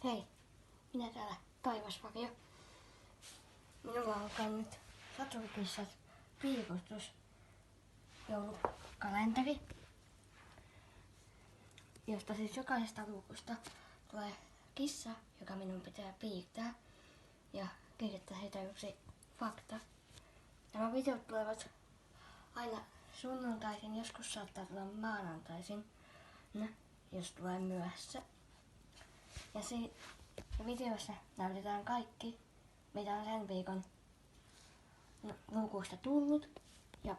Hei, minä täällä Taivasvarjo. Minulla on nyt Saturkissat piirutus joulukalenteri, josta siis jokaisesta luukusta tulee kissa, joka minun pitää piirtää ja kirjoittaa heitä yksi fakta. Nämä videot tulevat aina sunnuntaisin, joskus saattaa tulla maanantaisin, jos tulee myöhässä. Ja videossa näytetään kaikki, mitä on sen viikon luukuista tullut. Ja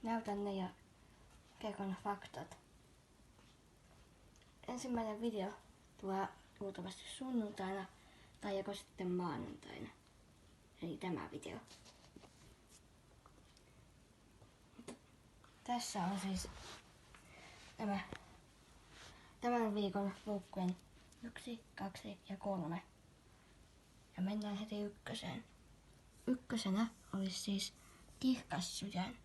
näytän ne ja kerron faktat. Ensimmäinen video tulee luultavasti sunnuntaina tai joko sitten maanantaina. Eli tämä video. Tässä on siis tämän viikon luukkujen 1, 2 ja 3. Ja mennään heti ykköseen. Ykkösenä olisi siis Kirkas sydän.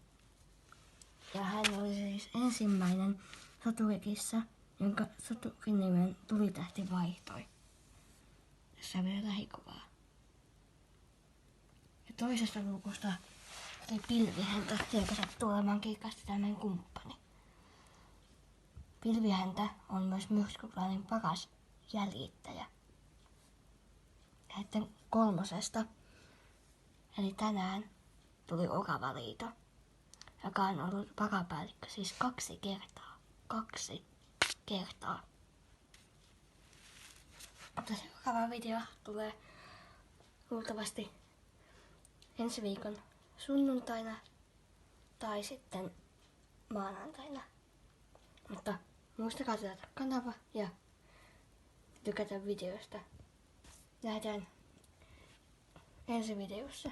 Ja hän oli siis ensimmäinen soturikissa, jonka soturinimen Tulitähti vaihtoi. Tässä on vielä lähikuvaa. Ja toisesta luukusta oli Pilvihäntä, joka sattuu olemaan Kirkas sydämen kumppani. Pilvihäntä on myös Myrskyplanin paras jäljittäjä. Ja sitten kolmosesta, eli tänään, tuli Oravaliito, joka on ollut varapäällikkö siis 2 kertaa. 2 kertaa. Mutta seuraava video tulee luultavasti ensi viikon sunnuntaina tai sitten maanantaina. Mutta muistakaa tilata kanava ja tykätä videosta. Nähdään ensi videossa.